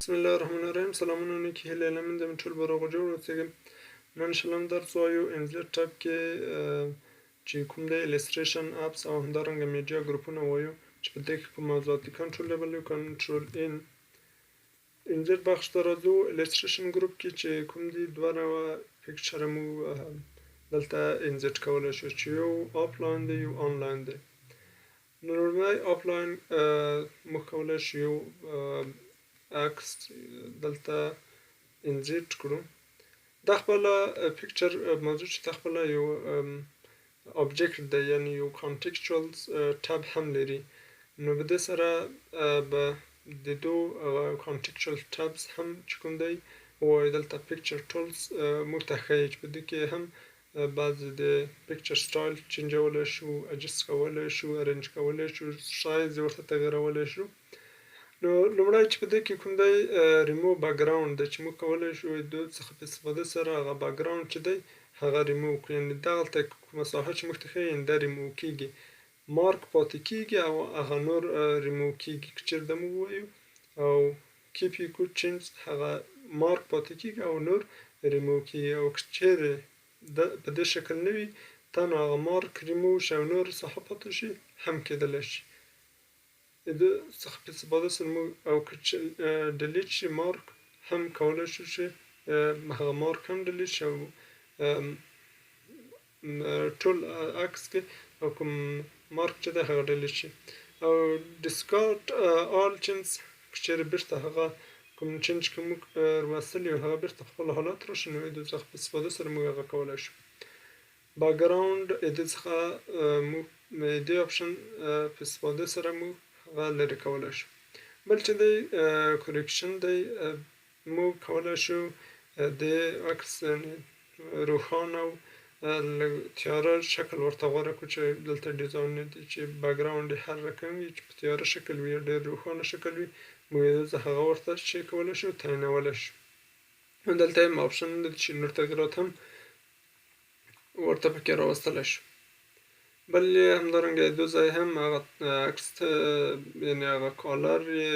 بسم الله الرحمن الرحیم. سلامونه نیکی هیله لمن دم ټول براغه جوړ اوسئ. نن شلم درس وایو انزلر ټایپ کې چې کوم د الستریشن اپس او همدارنګه میډیا ګروپونه وایو چې په دې کې په موضوعاتي کنټرولبل یو کنټرول انزلر بخش ته راځو. الستریشن ګروپ کې چې کوم دي دوه نوع پکچر مو دلته انزرټ کولی شو چې یو آفلاین دی یو آنلاین دی. نو لومړی آفلاین موږ کولی شو یو عکس دلته انزرټ کړو. دا خپله پکچر موضوع چې دا خپله یو object دی، یعنی یو contextual tab هم لري. نو په دې سره به د دو contextual tabs هم چې کوم دی وایي دلته picture tools موږ ته ښیي چې په دې کې هم بعضې د پکچر سټایل چینجولی شو، اجست کولی شو، ارینج کولی شو، سایز یې ورته تغییرولی شو. نو لومړی چې په دې کې کوم دی ریموو بکګراوند دی چې موږ کولی شو د څخه په استفاده سره هغه بکګراوند چې دی هغه ریموو کړو، یعنې دغلته کومه ساحه چې موږ ته ښیي دا ریموو کېږي، مارک پاتې کېږي او هغه نور ریموو کېږي. که چېرې دا موږ ووایو او کیپ یې کړو چینج، هغه مارک پاتې کېږي او نور ریموو کېږي. او که چېرې په دې شکل نه وي تا نو هغه مارک ریموو شي او نور ساحه پاتې شي هم کېدلی شي. د څخه په استفاده سره موږ او که ډیلیټ شي مارک هم کولی شو چې هغه مارک هم ډیلیټ شي او ټول عکس کې او کوم مارک چې دی هغه ډیلیټ شي. او ډسکارډ آل چینج، که چېرې بېرته هغه کوم چینج که موږ راوستلي هغه بېرته په خپل حالت راشي نو د څخه په استفاده سره موږ هغه کولی شو. بکګراوند د څخه موږ دې آپشن په استفاده سره موږ هغه لرې کولی شو. بل چې دی کورکشن دی، موږ کولی شو د عکس روښانه او لږ تیاره شکل ورته غوره کړو چې دلته ډیزاین دی چې بکګراوند یې هر رقم وي، چې په تیاره شکل وي یا ډېر روښانه شکل وي، موږ هغه ورته چې کولی شو تعینولی شو. دلته هم آپشن دی چې نور تغییرات هم ورته پکې راوستلی شو. بل یې همدارنګه دو ځای هم هغه عکس ته یعنې هغه کالر یې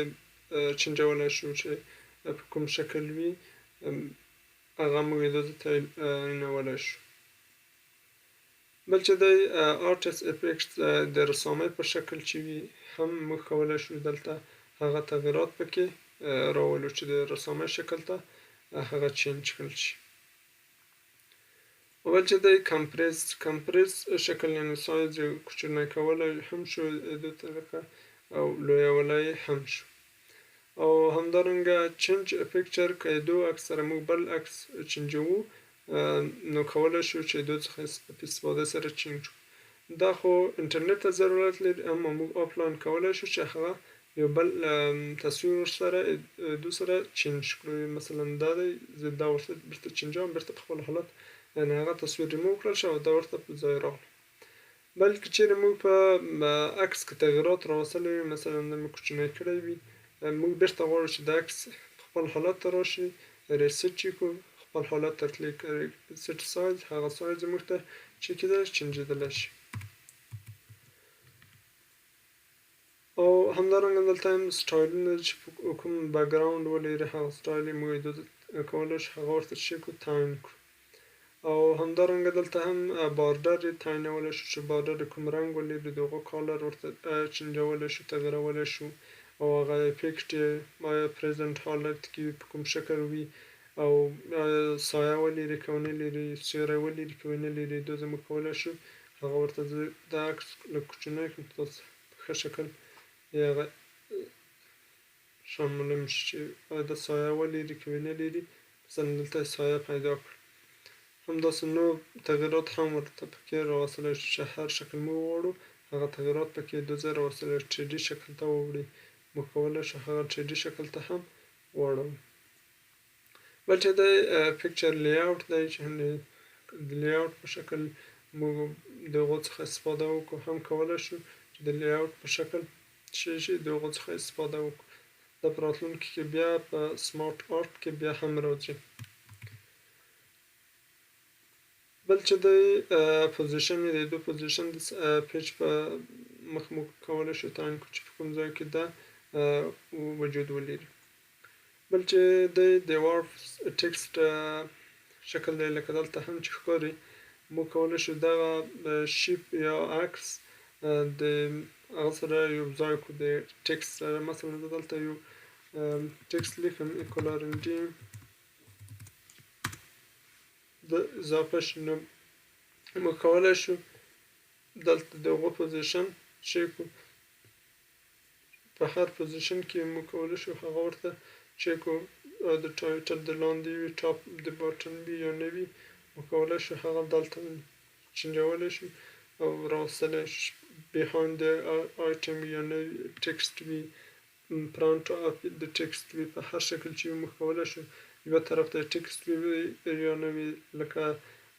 چینجولی شو چې په کوم شکل وي هغه موږ یې دو ځای تعینولی شو. بل چې دی آرټس افیکټ د رسامۍ په شکل چې وي هم موږ کولی شو دلته هغه تغییرات پکې راولو چې د رسامۍ شکل ته هغه چینج کړل شي. بل چې دی کمپریس شکل یعنې سایز یې کوچنی کولی هم شو د طریقه او لویولی هم شو. او همدارنګه چینج پکچر که دو عکس سره موږ بل عکس چینجوو نو کولی شو چې دو څخه په استفاده سره چینج کړو. دا خو انټرنټ ته ضرورت لري، اما موږ آفلاین کولی شو چې هغه یو بل تصویر ورسره دو سره چینج کړو. مثلا دا دی زه دا ورته بېرته چینجوم، بېرته په خپل حالت یعنې هغه تصویر ریموو کړل شو او دا ورته په ځای راغلو. بل که چېرې موږ په عکس کې تغییرات راوستلی وي، مثلا موږ کوچنی کړی وي، موږ بېرته غواړو چې دا عکس خپل حالت ته راشي، ریسیټ یې کړو، خپل حالت ته کلیک سیټ سایز، هغه سایز یې موږ ته چې کېدلی چینجېدلی شي. او همدارنګه دلته هم سټایلونه چې کوم بکګراوند ولري هغه سټایل یې موږ کولی شو هغه ورته چې کړو تعین کړو. او همدارنګه دلته هم بارډر یې تعینولی شو چې بارډر یې کوم رنګ ولري د هغو کالر ورته چینجولی شو، تغییرولی شو. او هغه افیکټ یې آیا پریزنټ حالت کې په کوم شکل وي او سایه ولري که ونه لري، سیوری ولري که ونه لري، دا زموږ کولی شو هغه ورته دا عکس لږ کوچنی کړو تاسو په ښه شکل یې هغه معلوم شي چې آیا دا سایه ولري که ونه لري. مثلا دلته یې سایه پیدا کړو. همداسې نور تغییرات هم ورته پکې راوستلی شو چې هر شکل موږ وغواړو هغه تغییرات پکې دو ځای راوستلی شو. 3D شکل ته ووړي موږ کولی شو هغه 3D شکل ته هم واړوو. بل چې دی پکچر لیاوټ دی چې د لیاوټ په شکل موږ د هغو څخه استفاده وکړو، هم کولی شو چې د لیاوټ په شکل شي د هغو څخه استفاده وکړو. دا په راتلونکي کې بیا په سمارټ آرټ کې بیا هم راځي. بل چې دی پوزیشن یې د دو پوزیشن د پیج په مخ موږ کولی شو تعین کړو چې په کوم ځای کې دا وجود ولري. بل چې د وارف ټکسټ شکل دی لکه دلته هم چې ښکاري موږ کولی شو دغه شیپ یا عکس د هغه سره یو ځای کړو د ټکسټ سره مثلا زه دلته یو ټکسټ لیکم equal د اضافه شي نو موږ کولی شو دلته د هغو پوزیشن چک کړو په هر پوزیشن کې موږ کولی شو هغه ورته چک کړو د ټایټل د لاندې وي ټاپ د باټن وي یا نه وي موږ کولی شو هغه دلته چینجولی شو او راوستلی شو behind the item یا نه ټکسټ وي فرانټ د ټکسټ وي په هر شکل چې موږ کولی شو یوه طرف ته ټکسټ وي یا نه وي لکه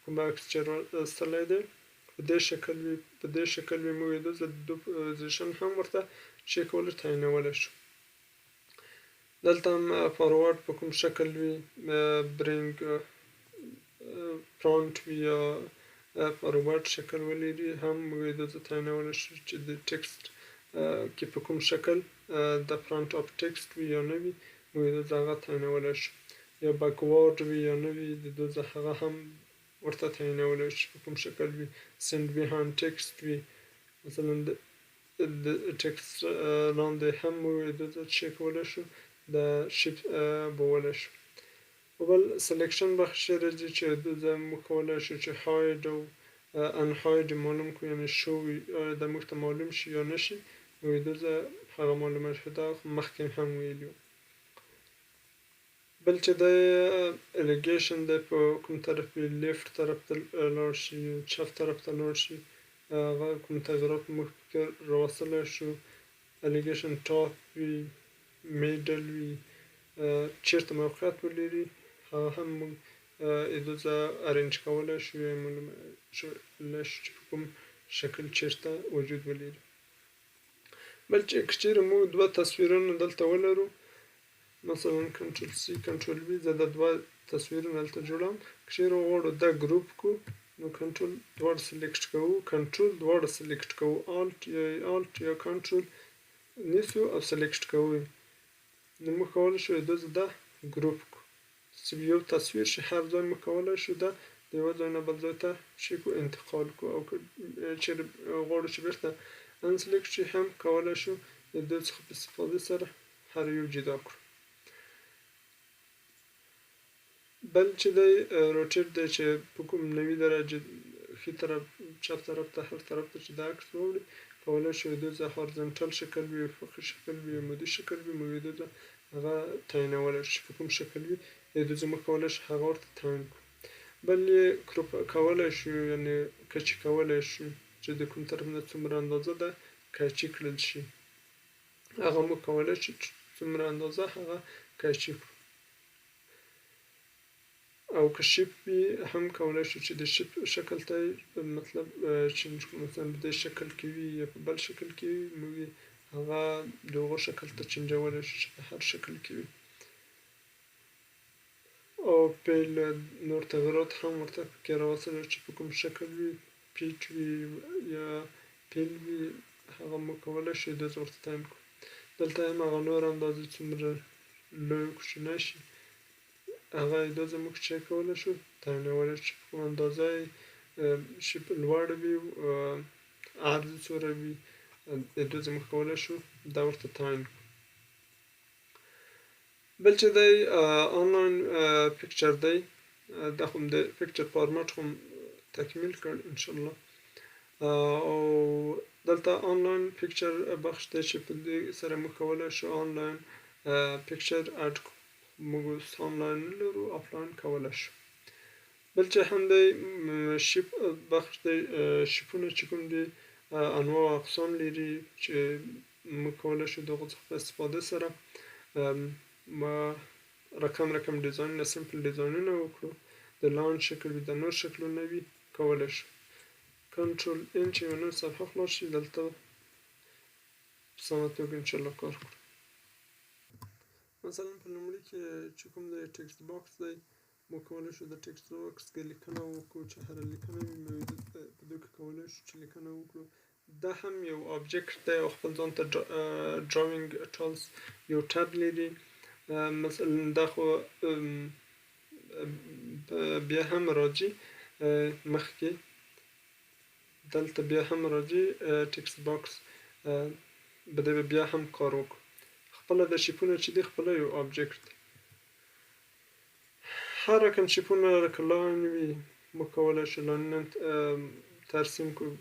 کوم عکس چې راوستلی دی په دې شکل وي موږ د دو پوزیشن هم ورته چیکولی تعینولی شو دلته هم فارورډ په کوم شکل وي برینګ فرانټ وي یا فارورډ شکل ولري هم موږ د تعینولی شو چې د ټکسټ کې په کوم شکل د فرانټ اف ټکسټ وي یا نه وي موږ د هغه تعینولی شو یا بیکوارډ وي یا نه وي د هغه هم ورته تعینولی شو په کوم شکل وي سند بیهایند ټکسټ وي مثلا د ټکسټ لاندې هم موږ د چیکولی شو د شیپ بولی شو په بل سلیکشن بخش راځي چې موږ کولی شو چې هاید او انهاید معلوم کړو یعنې شو وي د موږ ته معلوم شي یا نه شي موږ هغه معلومات شو دا مخکې هم ویلي بل چې د الیګیشن دی په کوم طرف وي لیفت طرف ته لاړ شي چپ طرف ته لاړ شي هغه کوم تغیرات موږ پکې راوستلی شو الیګیشن ټاپ وي میډل وي چیرته موقعیت ولري هغه هم موږ ارینج کولی شو یا معلومولی شو چې په کوم شکل چیرته وجود ولري بل چې که چیرې موږ دوه تصویرونه دلته ولرو مثلا کنټرول سی کنټرول وي زه د دوه تصویرونه دلته جوړوم که چیرې غواړو دا ګروپ کړو نو کنټرول دواړه سلیکټ کوو کنټرول دواړه سلیکټ کوو الټ یا کنټرول نیسو او سلیکټ کوو نو موږ کولی شو دا ګروپ کړو چې یو تصویر شي هر ځای موږ کولی شو دا د یوه ځای نه بل ځای ته شي کو انتقال کړو او که چیرې غواړو چې بیرته انسلیکټ شي هم کولی شو د دې څخه په استفادې سره هر یو جدا کړو بل چې دی روټیټ دی چې په کوم 90 درجې ښي طرف چپ طرف ته هر طرف ته چې دا عکس واوړي کولی شو د هارزنټل شکل وي افقي شکل وي عمودي شکل وي موږ هغه تعینولی شو په کوم شکل وي موږ کولی شو هغه ورته تعین کړو بل یې کروپ کولی شو یعنې کچي کولی شو چې د کوم طرف نه څومره اندازه ده کچي کړل شي هغه موږ کولی شو څومره اندازه هغه کچي کړو او که شیپ وي هم کولی شو چې د شیپ شکل ته مطلب چینج کړو مثلا په دې شکل کې وي یا په بل شکل کې وي موږ هغه د هغو شکل ته چینجولی شو چې په هر شکل کې وي او پیل نور تغیرات هم ورته پکې راوستلی چې په کوم شکل وي پیچ وي یا پیل وي هغه موږ کولی شو د ورته تعین کړو دلته هم هغه نور اندازې څومره لوی کوچنی شي هغه اندازه موږ چک کولی شو تعینولی شو په کوم اندازه شي لوړ وي عرض څومره وي اندازه موږ کولی شو دا ورته تعین کړو بل چې دی آنلاین پیکچر دی دا خو د پیکچر فارمیټ خو تکمیل کړ انشاءالله او دلته آنلاین پیکچر بخش دی چې په دې سره موږ کولی شو آنلاین پیکچر اډ کړو موږ آنلاین لرو آفلاین کولی شو بل چې هم دی شیپ بخش دی شیپونه چې کوم دی انواع او اقسام لري چې موږ کولی شو د هغو څخه په استفادې سره رقم ډیزاینونه سمپل ډیزاینونه وکړو د لاین شکل وي د نور شکلونه وي کولی شو کنټرول ان چې یوه نوې صفحه خلاص شي دلته په سمه توګه انشاءالله کار کړو مثلا په لومړي کې چې کوم دی ټکسټ باکس دی موږ کولی شو د ټکسټ باکس کې لیکنه وکړو چې هره لیکنه وي موږ په دې کې کولی شو چې لیکنه وکړو دا هم یو آبجکټ دی او خپل ځان ته ډراونګ ټولز یو ټب لري مثلا دا خو بیا هم راځي مخکې دلته بیا هم راځي ټکسټ باکس به دې بیا هم کار وکړو. خپله د شیپونه چې دي خپله یو آبجکټ دی. هر رقم شیپونه لکه لاین وي موږ کولی شو لاینونه ترسیم کړو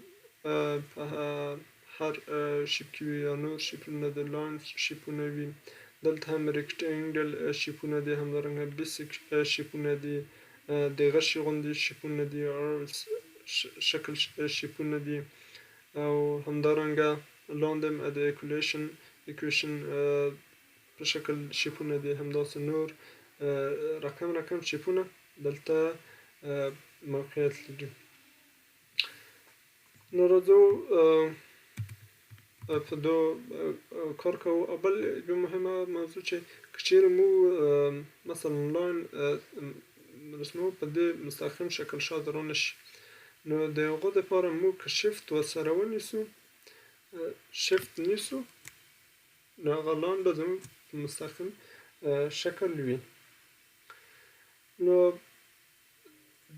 په هر شیپ کې وي یا نور شیپونه د لاین شیپونه وي. دلته هم ریکټینګل شیپونه دي، همدارنګه بیسیک شیپونه دي، د غشي غوندې شیپونه دي، شکل شیپونه دي، او همدارنګه لاندې هم د ایکویشن په شکل شیپونه دي. همداسې نور رقم شیپونه دلته موقعیت لري. نو راځو په دو کار کوو. او بل یو مهمه موضوع چې که چیرې مو مثلا لاین رسموو په دې مستقیم شکل شاید رانه شي، نو د هغو دپاره موږ که شفت ورسره ونیسو نو هغه لاین به زموږ په مستقیم شکل وي. نو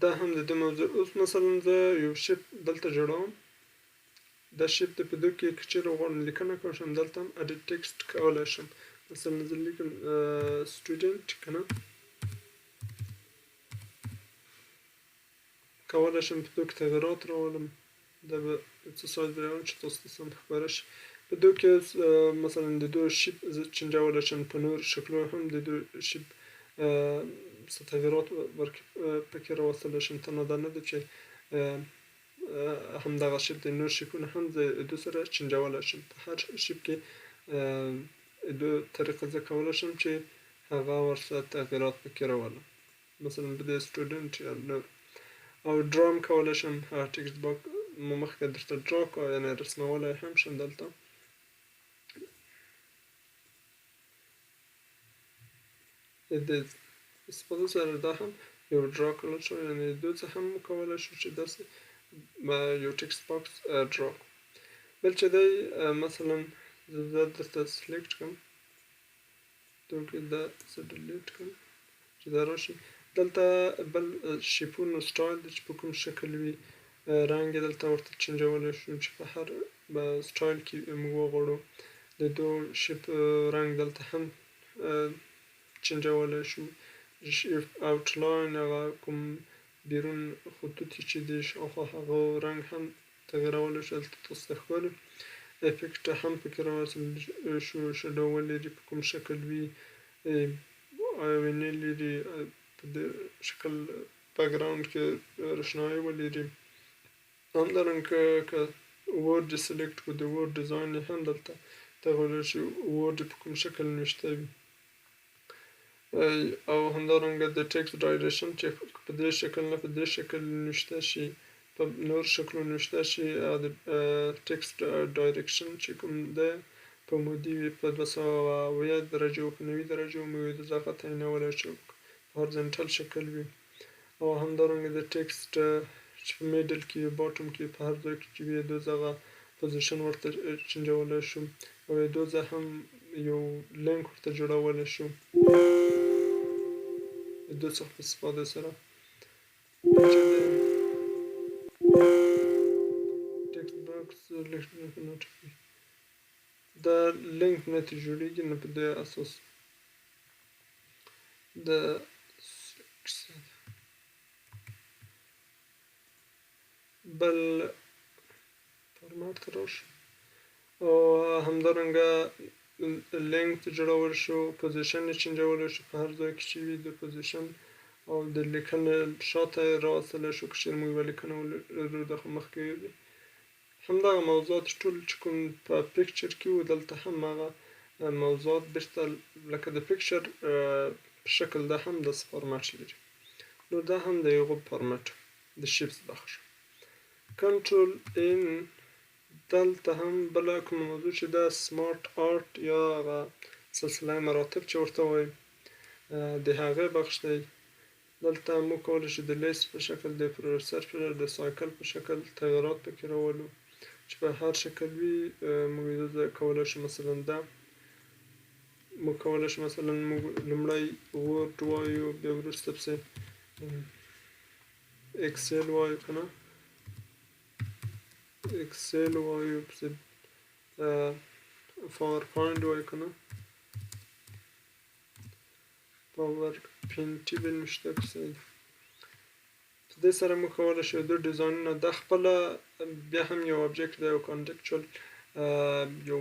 دا هم د دې موضوع. اوس مثلا زه یو شیپ دلته جوړوم، دا شیپ د په دې کې که چیرې غواړم لیکنه کولی شم دلته هم اډیټ ټکسټ کولی شم. مثلا زه لیکم سټوډنټ که نه کولی شم په دې کې تغیرات راولم. دا به څه سایز راولم چې تاسو ته سم ښکاره شي. په دې کې مثلا د دو شیپ زه چینجولی شم، په نور شکلو هم د دو شیپ څه تغیرات پکې راوستلی شم. تنها دا نه ده چې همدغه شیپ د نور شیپونه هم زه دو سره چینجولی شم. په هر شیپ کې دو طریقه زه کولی شم چې هغه ورسره تغیرات پکې راولم. مثلا په دې سټوډنټ یا نور. او ډرا هم کولی شم. هغه ټکسټ باکس مو مخکې درته ډرا کړه، یعنې رسمولی هم شم. دلته د استفاده سره دا هم یو ډرا کړل شو، یعنې دو څه هم کولی شو چې داسې یو ټکسټ باکس ډرا کړو. بل چې دی مثلا زه درته سلیکټ کړم، دوکې دا زه ډیلیټ کړم چې دا راشي. دلته بل شیپونو سټایل دی چې په کوم شکل وي، رنګ یې دلته ورته چینجولی شو چې په هر سټایل کې موږ وغواړو. د دو شیپ رنګ دلته هم چینجولی شو. آوټلاین هغه کوم بیرون خطوط چې دي شاوخوا هغه رنګ هم تغیرولی شو، دلته تاسو ته ښکاري. افیکټ هم پکې راوستلی شو، شډو ولري په کوم شکل وي، آیونې لري په دې شکل بکګراوند کې روښنایي ولري. همدارنګه که ورډ یې سلیکټ کړو د ورډ ډیزاین یې هم دلته تغیرولی شي، ورډ په کوم شکل نوشته وي. او همدارنګه د ټکسټ ډایریکشن چې په دې شکل نه په دې شکل نوشته شي، په نور شکلو نوشته شي. او د ټکسټ ډایریکشن چې کوم دی په عمودي وي، په 270 درجو په 90 درجو مو هغه تعینولی شو، په هورزنټل شکل وي. او همدارنګه د ټکسټ چې په میډل کې وي، باټم کې په هر ځای کې چې وي دوز هغه پوزیشن ورته چینجولی شو. او دوز هم یو لینک ورته جوړولی شو د دو څخه په استفاده سره. ټکسټ باکس دا لینک نه ترې جوړېږي، نه په دې اساس د بل فارمیټ ته راشو. او همدارنګه لینک جوړول شو، پوزیشن یې چینجولی شو په هر ځای کې چې وي د پوزیشن. او د لیکنې شاته یې راوستلی شو که چیرې موږ یوه لیکنه ولرو دغه مخکې وي. همدغه موضوعات ټول چې کوم په پیکچر کې وو دلته هم هغه موضوعات بیرته لکه د پیکچر په شکل دا هم داسې فارمیټ لري. نو دا هم د هغو فارمیټ د شیپس برخه شوه. کنټرول ان دلته هم بله کومه موضوع چې دا سمارټ آرټ یا هغه سلسله مراتب چې ورته وایي د هغې بخش دی. دلته موږ کولی شو د لیست په شکل، د پروسر د سایکل په شکل تغیرات پکې راولو چې په هر شکل وي. موږ کولی شو مثلا دا موږ کولی شو مثلا موږ لومړی ورډ وایو بیا وروسته پسې اکسل وایو که نه اکسل وایو پسې پاور پوینټ وایو که نه پاور پینټي بنوشته کسه په دې سره موږ کولی شو د ډیزاینونه دا خپله بیا هم یو ابجکټ دی یو کانټکچوال یو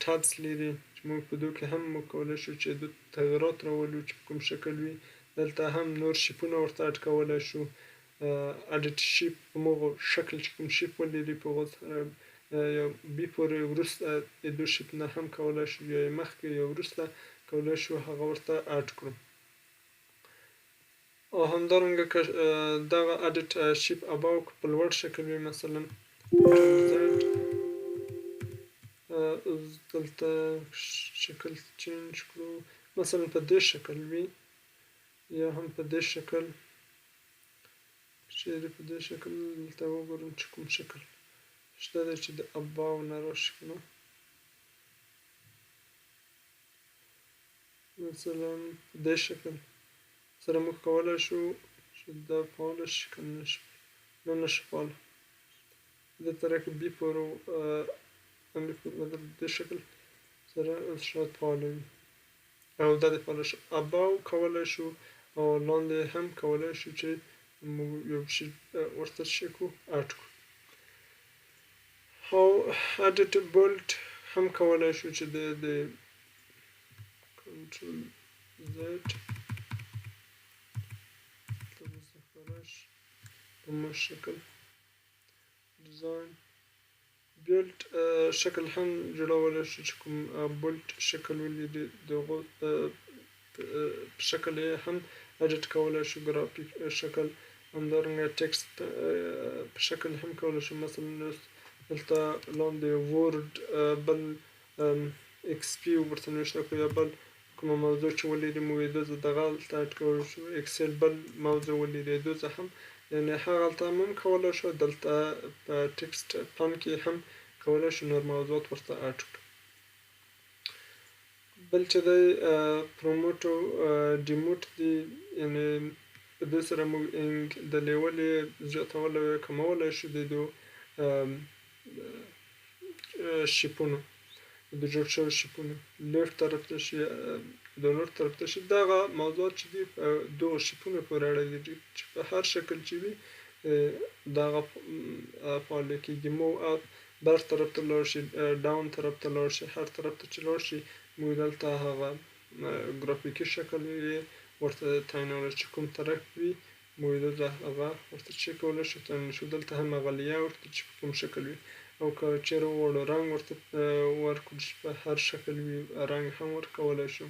ټابس لري چې موږ په دو کې هم موږ کولی شو چې د تغیرات راولو چې په کوم شکل وي دلته هم نور شیپونه ورته اډ کولی شو اډیټ شیپ په موږ شکل چې کوم شیپ ولري په هغو سره یا بي پورې وروسته د دو شیپ نه هم کولی شو یا یې مخکې یا وروسته کولی شو هغه ورته اډ کړو او همدارنګه که دغه اډیټ شیپ اباو په لوړ شکل وي مثلا دلته شکل چینج کړو مثلا په دې شکل وي یا هم په دې شکل چیرې په دې شکل دلته وګورم چې کوم شکل شته دی چې د اباو نه راشي که نه مثلا په دې شکل سره موږ کولی شو چې دا فعاله شي که نه شي نه نشي فعاله دې طریقې بي پورې د دې شکل سره شاید فعاله وي او دا دې فعاله شو اباو کولی شو او لاندې هم کولی شو چې موږ یو شي ورته څه کړو اډ کړو او اډیټ بولټ هم کولی شو چې د کنټرول زد په مش شکل ډیزاین بولټ شکل هم جوړولی شو چې کوم بولټ شکل ولري د هغو په شکل یې هم اډیټ کولی شو ګرافیک شکل همدارنګه ټکسټ په شکل هم کولی شو مثلا دلته لاندې ورډ بل ایکس پي ورته نوشته کړو یا بل کومه موضوع چې ولري موږ یې دلته دغه هلته اډ کولی شو اکسل بل موضوع ولري دلته هم یعنې هغه هلته هم کولی شو دلته په ټکسټ پان کې هم کولی شو نور موضوعات ورته اډ کړو بل چې دی پروموټ او ډیموټ دی یعنې په دې سره موږ د لیول یې زیاتولی او کمولی شو د دو شیپونو د جوړ شوي شیپونو لیفټ طرف ته شي د نور طرف ته شي دغه موضوعات چې دي په دغو شیپونو پورې اړه لري چې په هر شکل چې وي دغه فعاله کېږي مو اپ بر طرف ته لاړ شي ډاون طرف ته لاړ شي هر طرف ته چې لاړ شي موږ دلته هغه ګرافیکي شکل یې ورته تعینولی چې کوم طرف وي موږ دلته هغه ورته چې کولی شو تعین شو دلته هم هغه لیاوټ چې په کوم شکل وي او که چیرې وغواړو رنګ ورته ورکړو چې په هر شکل وي رنګ هم ورکولی شو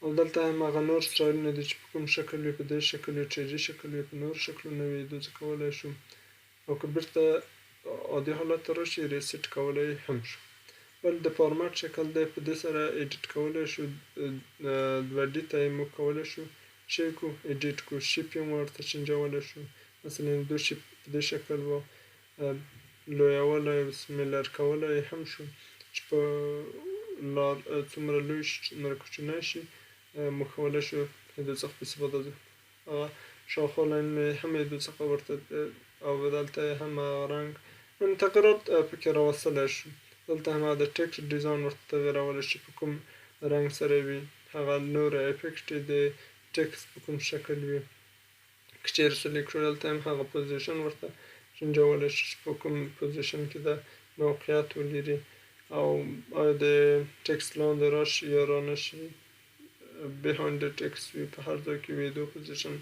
او دلته هم هغه نور سټایلونه دي چې په کوم شکل وي په دې شکل وي ټریجي شکل وي په نور شکلونه وي داسې کولی شو او که بیرته عادي حالت ته راشي ریسیټ کولی هم شو بل د فارمیټ شکل دی په دې سره ایډیټ کولی شو دوه ډي ته یې موږ کولی شو چې کړو ایډیټ کړو شیپ یې ورته چینجولی شو مثلا دو شیپ په دې شکل و لویولی سمیلر کولی هم شو چې په لار څومره لوی شي څومره کوچنی شي موږ کولی شو د څخه په استفاده شاوخوا لاینونه هم یې د څخه ورته او دلته یې هم رنګ تغیرات پکې راوستلی شو دلته هم د ټکسټ ډیزاین ورته تغیرولی شي په کوم رنګ سره وي هغه نور افیکټ یې د ټکسټ په کوم شکل وي که چیرې سلیکټ شو دلته هم هغه پوزیشن ورته چینجولی شي چې په کوم پوزیشن کې د موقعیت ولري او آیا د ټکسټ لاندې راشي یا رانشي بیهایند د ټکسټ وي په هر ځای کې وي دو پوزیشن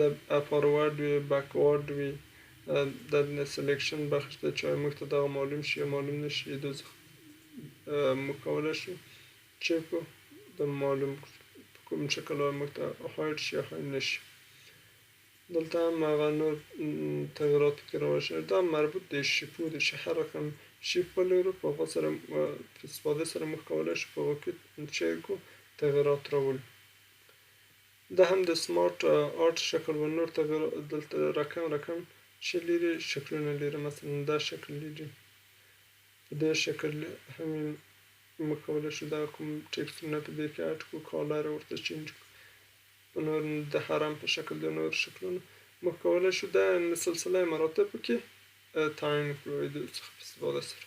د فارورډ وي بیکورډ وي د سلیکشن بخش دی چې موږ ته دغه معلوم شي یا معلوم نه شي د موږ کولی شو چې د معلوم په کوم شکل موږ ته هایډ شي یا هایډ نه شي دلته هم هغه نور تغیرات پکې راوړل شوي دا مربوط د شیپو دی چې هر رقم شیپ ولرو په هغو سره په استفادې سره موږ کولی شو په هغو کې چې کړو تغیرات راولو دا هم د سمارټ آرټ شکل و نور تغیرات دلته رقم چې لري شکلونه لري مثلا دا شکل لري په دې شکل هم موږ کولی شو دا کوم ټکسټونه په دې کې اډ کړو، کالر ورته چینج کړو، په نور د حرم په شکل د نور شکلونو موږ کولی شو دا سلسله مراتب کې تعیین کړو د څخه په استفاده سره.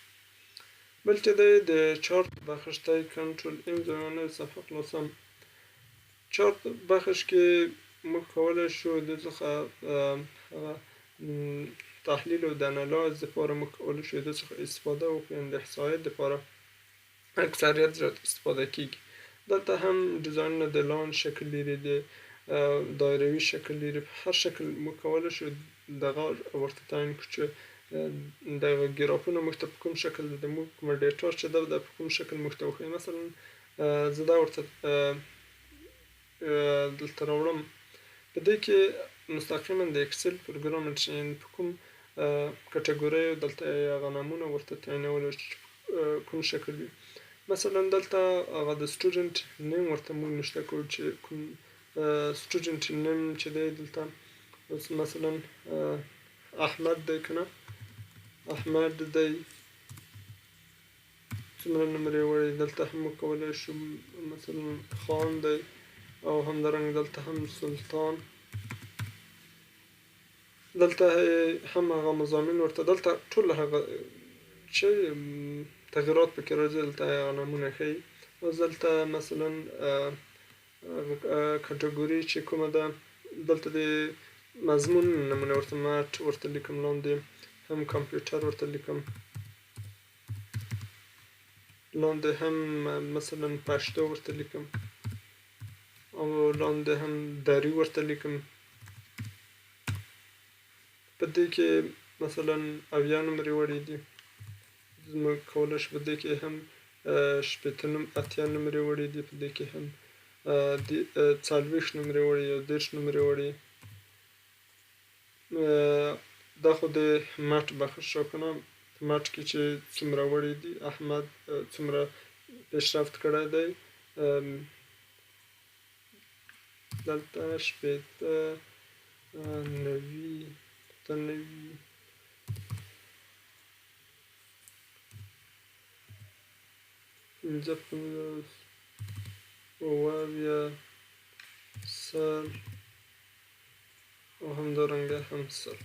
بل چې دی د چارت بخش دی کنټرول ام زمانه صفحه خلاصم. چارت بخش کې موږ کولی شو د څخه تحلیل او د انالایز لپاره موږ کولی شو د څخه استفاده وکړو، یعنې د احصایې لپاره اکثریت زیات استفاده کیږي. دلته هم ډیزاینونه د لان شکل لري، د دایروي شکل لري، په هر شکل موږ کولی شو دغه ورته تعیین کړو چې دغه ګرافونه موږ ته په کوم شکل د موږ کومه ډیټا چې ده په کوم شکل موږ ته وښیي. مثلا زه دا ورته دلته راوړم، په دې کې مستقیما د اکسل پروګرام په کوم کټګوریو دلته هغه نومونه ورته تعیینولی چې کوم شکل وي. مثلا دلته هغه د سټوډنټ نیم ورته موږ نشته کوو چې کوم سټوډنټ نیم چې دی دلته مثلا احمد دی که نه، احمد دی څومره نمرې وړي. دلته هم موږ کولی شو مثلا خان دی او همدارنګه دلته هم سلطان. دلته هم هغه مضامین ورته دلته ټول هغه چې تغییرات پکې راځي دلته هغه نومونه ښیي. اوس دلته مثلا کټګوري چې کومه ده دلته د مضمون نمونه ورته مټ ورته لیکم، لاندې هم کمپیوټر ورته لیکم، لاندې هم مثلا پشتو ورته لیکم او لاندې هم دری ورته لیکم. په دې کې مثلا 80 نمرې وړي دي، موږ کولی شو په دې کې هم 80 نمرې وړي دي، په دې کې هم 40 نمرې وړي او 30 نمرې وړي. دا خو د مټ بخش شو که نه، په مټ کې چې څومره وړي دي، احمد څومره پیشرفت کړی دی. دلته 80 90 پنځه 50 سل او همدارنګه هم سل.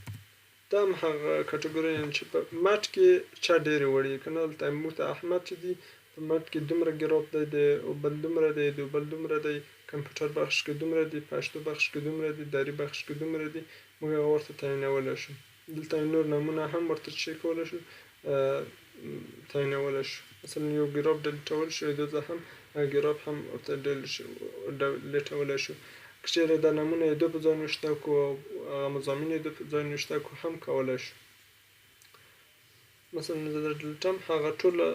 دا هم هغه کټګوري چې په مټ کې چا ډېرې وړي که نه. دلته موږ ته احمد چې دي په مټ کې دومره ګراف دی، د بل دومره دی، د بل دومره دی، کمپیوټر بخش کې دومره دی، پشتو بخش کې دومره دی، دری بخش کې دومره دی، موږ هغه ورته تعیینولی شو. دلته نور نومونه هم ورته چې کولی شو تعیینولی شو. مثلا یو ګراف ډیلیټول شو، دلته هم ګراف هم ورته ډیلیټولی شو. که چېرې دا نومونه یې دو په ځای نوشته کړو او هغه مضامین یې دو په ځای نوشته کړو هم کولی شو. مثلا زه در ډیلیټم هغه ټوله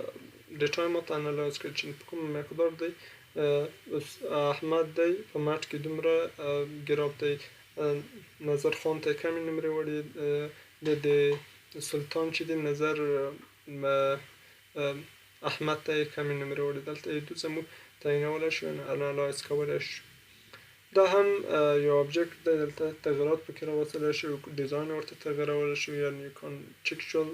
ډیټا یې ماته انالایز کړي چې په کوم مقدار دی. احمد دی په مټ کې دومره ګراف دی، نظر خان ته کمې نمرې وړي، د سلطان چې دی نظر احمد ته یې کمې نمرې وړي. دلته یې دو زموږ تعیینولی شو، انالایز کولی شو. دا هم یو آبجکت دی، دلته تغییرات پکې راوستلی شو، ډیزاین ورته تغییرولی شو، یعنې کانټکچوال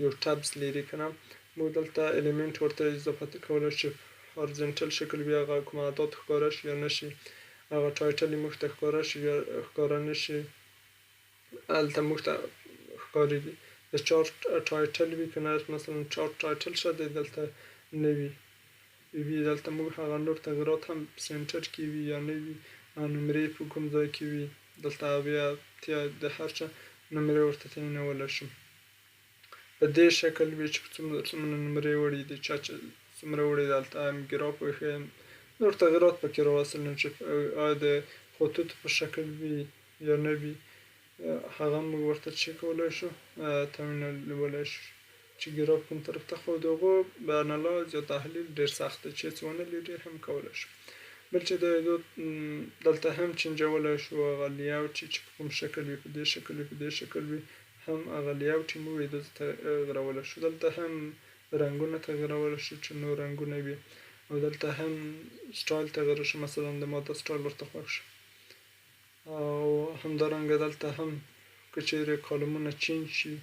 یو ټبز لري که نه. موږ دلته الیمنټ ورته اضافه کولی شو، هورزنټل شکل وي، هغه کوم اعداد ښکاره شي یا نه شي، هغه ټایټل یې موږ ته ښکاره شي یا ښکاره نه شي. هلته موږ ته ښکارېږي د چارت ټایټل وي که نه، مثلا چارت ټایټل شه دی دلته نه وي. دلته موږ هغه نور تغییرات هم سنټر کې وي یا نه وي، نمرې په کوم ځای کې وي، دلته بیا د هر چا نمرې ورته تعیینولی شو. په دې شکل وي چې څومره نمرې وړي دي، چا چې څومره وړي، دلته هم ګراف وښیم، نور تغییرات پکې راوستل چې آیا د خطوطو په شکل وي یا نه وي، هغه موږ ورته چې کولی شو تعیینولی شو چې ګراف کوم طرف ته. خو د هغو انالایز یا تحلیل ډېر سخت دی، چې هېڅ ونه لري هم کولی شو. بل چې دلته هم چینجولی شو هغه لیاوټ چې په کوم شکل وي، په دې شکل وي، په دې شکل وي، هم هغه لیاوټ یې موږ تغییرولی شو. دلته هم رنګونه تغییرولی شو چې نور رنګونه وي، او دلته هم سټایل تغییر شو، مثلا د ما دا سټایل ورته خوښ شو. او همدارنګه دلته هم که چېرې کالمونه چینج شي،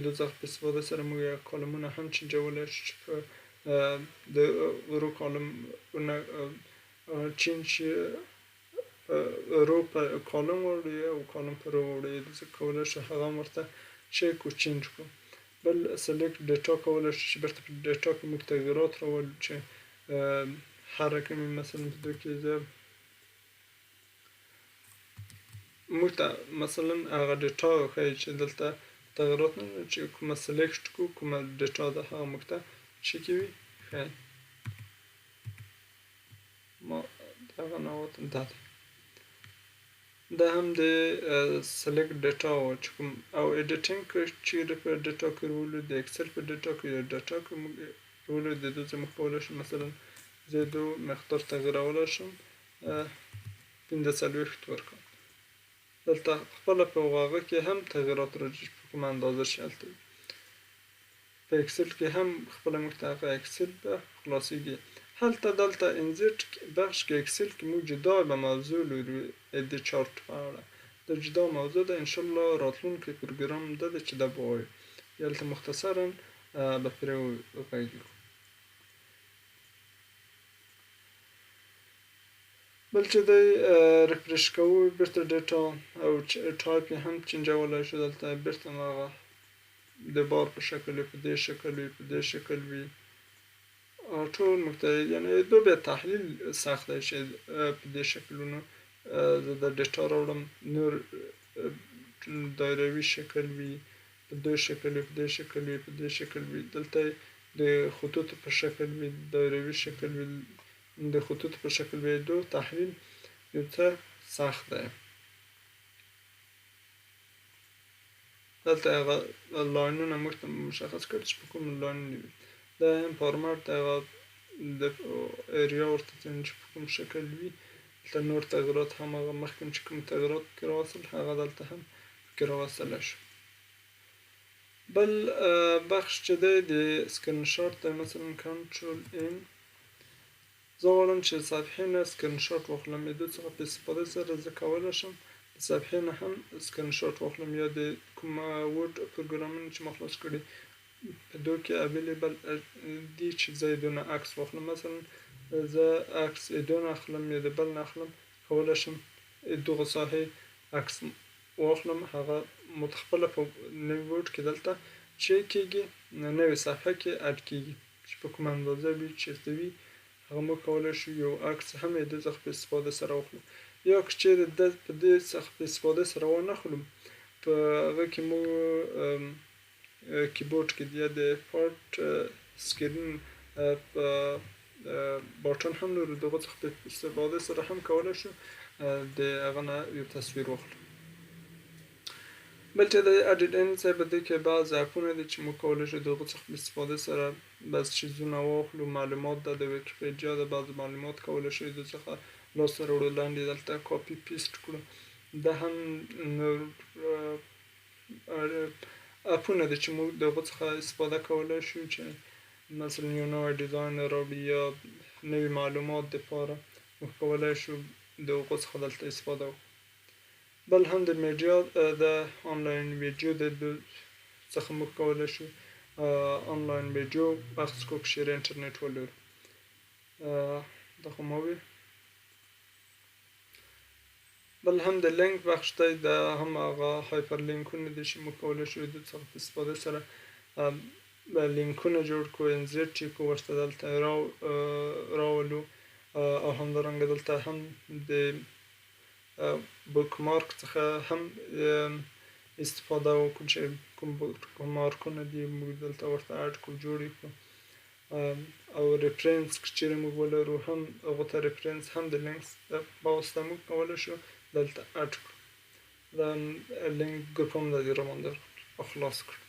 د څخه په استفاده سره موږ کالمونه هم چینجولی شو چې په د رو کالمونه چینج رو په کالم واړوي او کالم په رو واړوي. داسې کولی شو هغه هم ورته چک و چینج کړو. بل سلیکټ ډیټا کولی شو چې بیرته په ډیټا کې موږ تغییرات راولو چې هر رقم مثلا په دې کې زه موږ ته مثلا هغه ډیټا ښایي چې دلته تغییرات نه لري چې کومه سلیکټ کړو کومه ډیټا ده هغه موږ ته څه کوي ښایي. ما دغه نه وتم دا دی دا هم د سلیکټ ډیټا و چې کوم او ایډیټینګ چیرې په ډیټا کې رولو د اکسل په ډیټا کې یا ډیټا کې موږ رولو د دې څه موږ کولی شو مثلا زه د مقدار تغییرولی شم 45 ورکړم. دلته خپله په هغه کې هم تغییرات راځي په کومه اندازه چې هلته وي. په اکسل کې هم خپله موږ ته هغه اکسل به خلاصېږي. هلته دلته انزرټ بخش کې اکسل کې موږ جدا به موضوع لرو د چارت په اړه. دا جدا موضوع ده انشاءالله راتلونکی پروګرام دا ده چې دا به وایو. هلته مختصرا به پرې وغږیږو. بل چې دی ریفرش کوو بیرته ډیټا او ټایپ یې هم چینجولی شو. دلته بیرته هغه د بار په شکل وي په دې شکل وي په دې شکل وي ټول موږ ته یعنې دو بیا تحلیل سخت دی چې په دې شکلونو زه د ډیټا راوړم نور دایروي شکل وي په دې شکل وي په دې شکل وي په دې شکل وي. دلته د خطوطو په شکل وي دایروي شکل وي د خطوطو په شکل وي. دو تحلیل یو څه سخت دی. دلته هغه لاینونه موږ ته مشخص کړي چې په کوم لاینونه وي. دا هم فارمیټ د هغه د ایریا ورته چې په کوم شکل وي. دلته نور تغییرات هم هغه مخکې چې کوم تغییرات پکې راوستل هغه دلته هم پکې راوستلی شو. بل بخش چې دی د سکرین شاټ دی مثلا کنټرول ان زه غواړم چې صفحې نه سکرین شاټ واخلم. د دې څخه په استفاده سره زه کولی شم د صفحې نه هم سکرین شاټ واخلم یا د کوم ورډ پروګرامونه چې ما خلاص کړي په دو کې اویلیبل دي چې زه یې دونه عکس واخلم. مثلا زه عکس دونه اخلم یا د بل نه اخلم کولی شم دغه ساحې عکس واخلم هغه خپله په نوي ورډ کې دلته چې کېږي نوې صفحه کې اډ کېږي چې په کومه اندازه وي چېرته وي هغه موږ کولی شو یو عکس هم یې د څخه په استفاده سره واخلو. یا که چېرې په دې څخه په استفاده سره ونه اخلو په هغه کې موږ کیبورډ کې یا د پارت سکرین باټن هم لرو دغه څخه په استفاده سره هم کولی شو د هغه نه یو تصویر واخلو. بل چې د اډیټ ان ځای په دې کې بعض اپونه دي چې موږ کولی شو دغه څخه په استفاده سره بعض چیزونه واخلو. معلومات ده د ویکیپیډیا د بعض معلومات کولی شو د څخه لاسته راوړو لاندې دلته کاپي پیسټ کړو. دا هم اپونه دي چې موږ دغه څخه استفاده کولی شو چې مثلا یو نوی ډیزاین راوړي یا نوي معلومات دپاره موږ کولی شو دغه څخه دلته استفاده وکړو. بل هم د میډیا د آنلاین ویډیو د څخه موږ کولی شو آنلاین ویډیو بخش کړو که چېرې انټرنیټ ولرو. دا خو ما وویل. بل هم د لینک بخش دی د هم هغه هایپر لینکونه دي چې موږ کولی شو د څخه په استفاده سره لینکونه جوړ کړو انزرټ یې کړو ورته دلته راولو او همدارنګه دلته هم د بوک مارک څخه هم استفاده وکړو چې کوم بوک مارکونه دي موږ دلته ورته اډ کړو جوړ یې کړو او ریفرنس که چېرې موږ ولرو هم هغو ته ریفرنس هم د لینکس په واسطه موږ کولی شو دلته اډ کړو. دا لینک ګروپ هم د دې راباندې خلاص کړو.